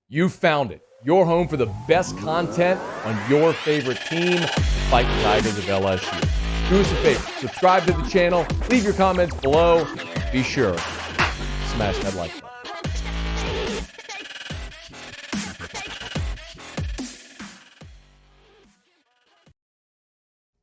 You found it. Your home for the best content on your favorite team, Fighting Tigers of LSU. Do us a favor, subscribe to the channel, leave your comments below. Be sure to smash that like button.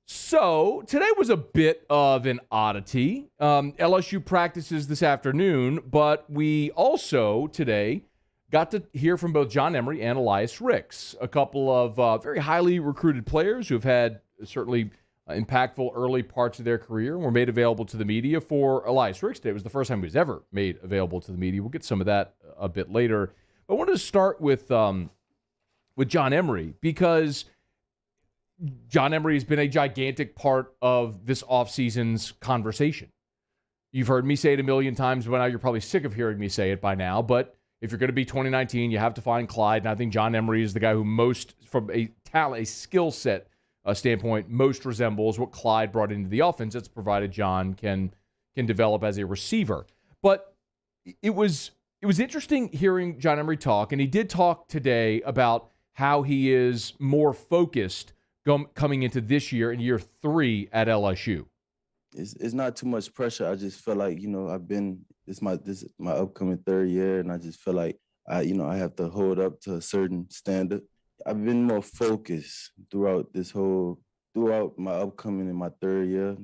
So, today was a bit of an oddity. LSU practices this afternoon, but we also today got to hear from both John Emery and Elias Ricks, a couple of very highly recruited players who have had certainly impactful early parts of their career and were made available to the media. For Elias Ricks today, it was the first time he was ever made available to the media. We'll get some of that a bit later. I wanted to start with John Emery because John Emery has been a gigantic part of this offseason's conversation. You've heard me say it a million times by now. You're probably sick of hearing me say it by now, but if you're going to be 2019, you have to find Clyde, and I think John Emery is the guy who most, from a talent, a skill set standpoint, most resembles what Clyde brought into the offense. That's provided John can develop as a receiver. But it was interesting hearing John Emery talk, and he did talk today about how he is more focused coming into this year in year 3 at LSU. It's not too much pressure. I just feel like, this is my upcoming 3rd year, and I just feel like I have to hold up to a certain standard. I've been more focused throughout my upcoming in my 3rd year,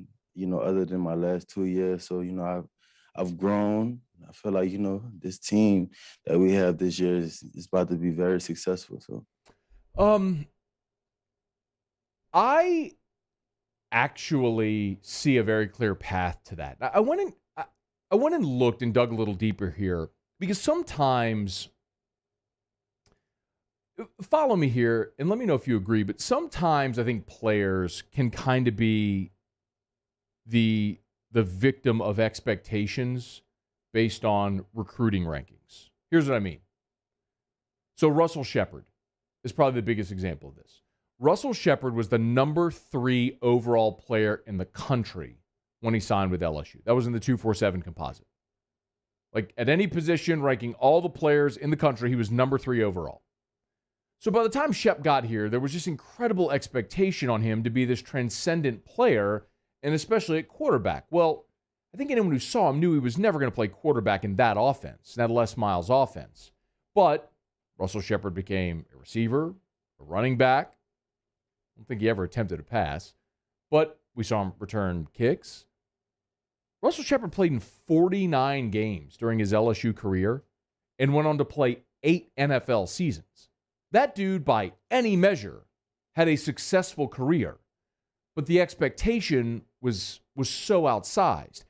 other than my last 2 years. So, I've grown. I feel like, this team that we have this year is about to be very successful. So I actually see a very clear path to that. I went and looked and dug a little deeper here because sometimes, follow me here and let me know if you agree, but sometimes I think players can kind of be the victim of expectations based on recruiting rankings. Here's what I mean. So Russell Shepard is probably the biggest example of this. Russell Shepard was the number 3 overall player in the country when he signed with LSU. That was in the 247 composite. Like at any position, ranking all the players in the country, he was number 3 overall. So by the time Shep got here, there was just incredible expectation on him to be this transcendent player, and especially at quarterback. Well, I think anyone who saw him knew he was never going to play quarterback in that offense, that Les Miles offense. But Russell Shepard became a receiver, a running back. I don't think he ever attempted a pass, but we saw him return kicks. Russell Shepard played in 49 games during his LSU career and went on to play 8 NFL seasons. That dude, by any measure, had a successful career, but the expectation was so outsized.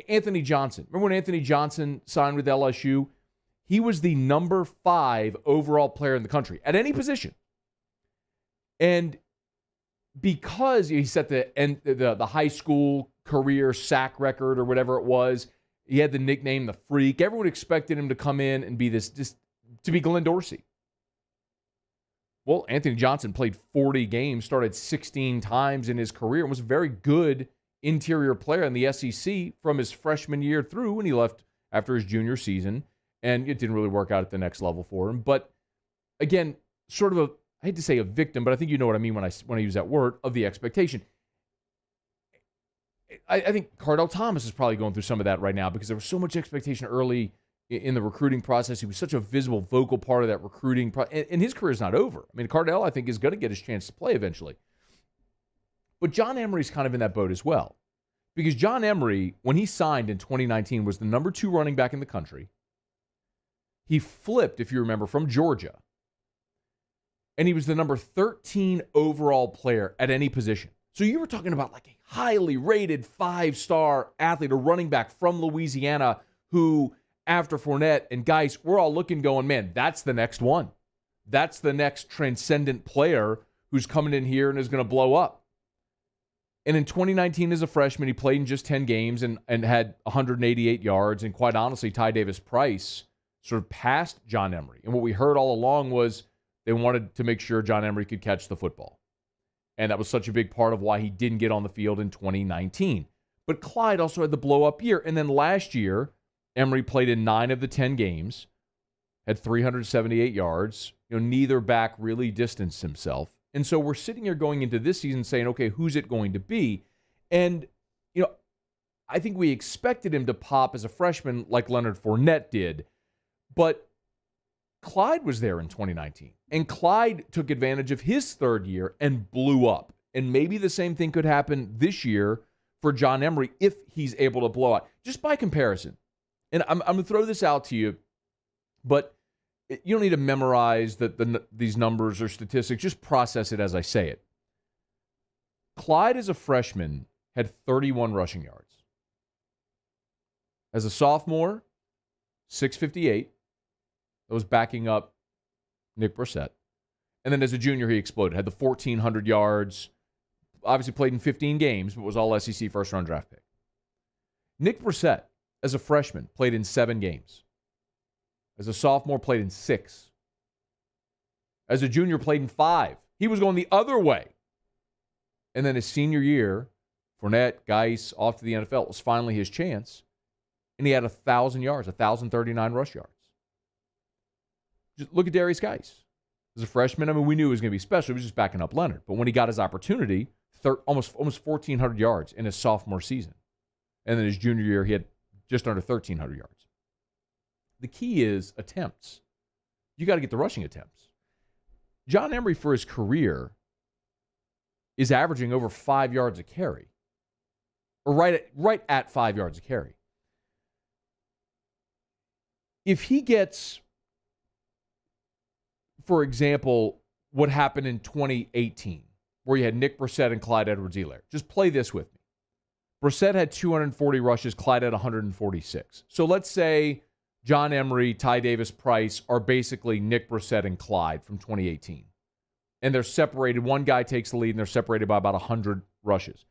Anthony Johnson. Remember when Anthony Johnson signed with LSU? He was the number 5 overall player in the country at any position. And because he set the high school career sack record or whatever it was, he had the nickname the Freak. Everyone expected him to come in and be to be Glenn Dorsey. Well, Anthony Johnson played 40 games, started 16 times in his career, and was a very good interior player in the SEC from his freshman year through when he left after his junior season, and it didn't really work out at the next level for him. But again, sort of I hate to say a victim, but I think you know what I mean when I use that word, of the expectation. I think Cardell Thomas is probably going through some of that right now because there was so much expectation early in the recruiting process. He was such a visible, vocal part of that recruiting process, and his career is not over. I mean, Cardell, I think, is going to get his chance to play eventually. But John Emery's kind of in that boat as well because John Emery, when he signed in 2019, was the number 2 running back in the country. He flipped, if you remember, from Georgia. And he was the number 13 overall player at any position. So you were talking about like a highly rated 5-star athlete, a running back from Louisiana who, after Fournette and Geis, we're all looking going, man, that's the next one. That's the next transcendent player who's coming in here and is going to blow up. And in 2019 as a freshman, he played in just 10 games and had 188 yards. And quite honestly, Ty Davis-Price sort of passed John Emery. And what we heard all along was they wanted to make sure John Emery could catch the football. And that was such a big part of why he didn't get on the field in 2019. But Clyde also had the blow-up year. And then last year, Emery played in 9 of the 10 games, had 378 yards. Neither back really distanced himself. And so we're sitting here going into this season saying, okay, who's it going to be? And, I think we expected him to pop as a freshman like Leonard Fournette did. But Clyde was there in 2019. And Clyde took advantage of his third year and blew up. And maybe the same thing could happen this year for John Emery if he's able to blow out. Just by comparison. And I'm going to throw this out to you, but you don't need to memorize these numbers or statistics. Just process it as I say it. Clyde, as a freshman, had 31 rushing yards. As a sophomore, 658. That was backing up Nick Brissett. And then as a junior, he exploded. Had the 1,400 yards. Obviously played in 15 games, but was all SEC first-round draft pick. Nick Brissett, as a freshman, played in 7 games. As a sophomore, played in 6. As a junior, played in 5. He was going the other way. And then his senior year, Fournette, Geis, off to the NFL. It was finally his chance. And he had 1,000 yards, 1,039 rush yards. Just look at Darius Geis. As a freshman, we knew he was going to be special. He was just backing up Leonard. But when he got his opportunity, almost 1,400 yards in his sophomore season. And then his junior year, he had just under 1,300 yards. The key is attempts. You got to get the rushing attempts. John Emery, for his career, is averaging over 5 yards a carry. Or right at 5 yards a carry. If he gets, for example, what happened in 2018, where you had Nick Brissett and Clyde Edwards-Helaire. Just play this with me. Brissett had 240 rushes, Clyde had 146. So let's say John Emery, Ty Davis Price are basically Nick Brissett and Clyde from 2018. And they're separated. One guy takes the lead, and they're separated by about 100 rushes.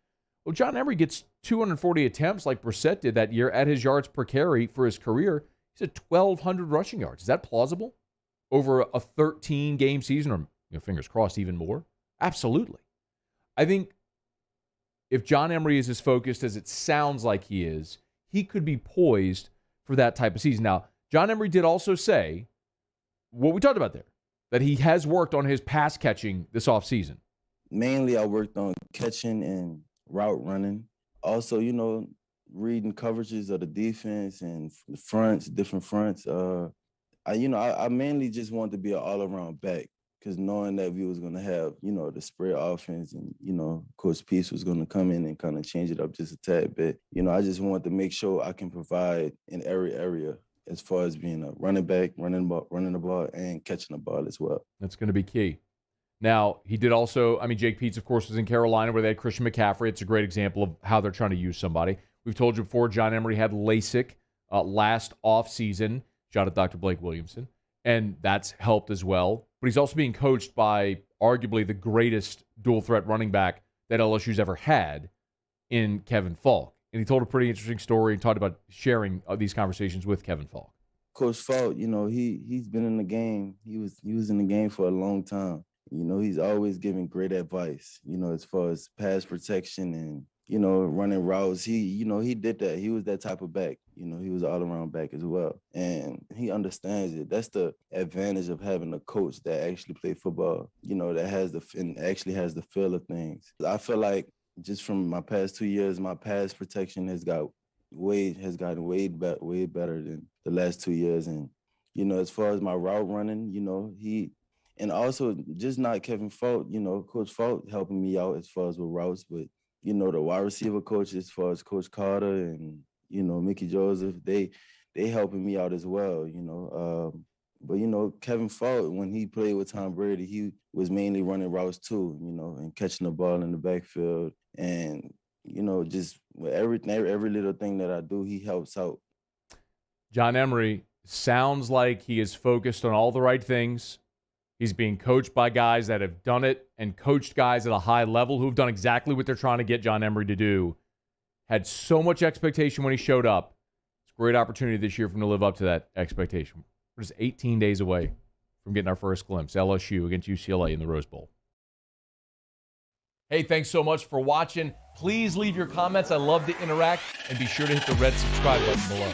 Well, John Emery gets 240 attempts like Brissett did that year at his yards per carry for his career. He's at 1,200 rushing yards. Is that plausible? Over a 13-game season, or fingers crossed, even more? Absolutely. I think if John Emery is as focused as it sounds like he is, he could be poised for that type of season. Now, John Emery did also say what we talked about there, that he has worked on his pass catching this offseason. Mainly, I worked on catching and route running. Also, reading coverages of the defense and the fronts, different fronts. I mainly just wanted to be an all-around back because knowing that we was going to have, the spread offense and, Coach Peace was going to come in and kind of change it up just a tad bit. I just wanted to make sure I can provide in every area as far as being a running back, running the ball, and catching the ball as well. That's going to be key. Now, he did also, Jake Peetz, of course, was in Carolina where they had Christian McCaffrey. It's a great example of how they're trying to use somebody. We've told you before, John Emery had LASIK last offseason. Shout out Dr. Blake Williamson. And that's helped as well. But he's also being coached by arguably the greatest dual-threat running back that LSU's ever had in Kevin Falk. And he told a pretty interesting story and talked about sharing these conversations with Kevin Falk. Coach Falk, he's been in the game. He was in the game for a long time. He's always giving great advice, as far as pass protection and, running routes. He did that. He was that type of back. He was an all-around back as well. And he understands it. That's the advantage of having a coach that actually played football, that has actually has the feel of things. I feel like just from my past 2 years, my pass protection has gotten way better than the last 2 years. And, as far as my route running, and also just not Kevin Falk, Coach Falk helping me out as far as with routes, but, the wide receiver coach as far as Coach Carter and, Mickey Joseph, they helping me out as well, But, Kevin Falk, when he played with Tom Brady, he was mainly running routes too, and catching the ball in the backfield. And, just with every little thing that I do, he helps out. John Emery sounds like he is focused on all the right things. He's being coached by guys that have done it and coached guys at a high level who have done exactly what they're trying to get John Emery to do. Had so much expectation when he showed up. It's a great opportunity this year for him to live up to that expectation. We're just 18 days away from getting our first glimpse. LSU against UCLA in the Rose Bowl. Hey, thanks so much for watching. Please leave your comments. I love to interact. And be sure to hit the red subscribe button below.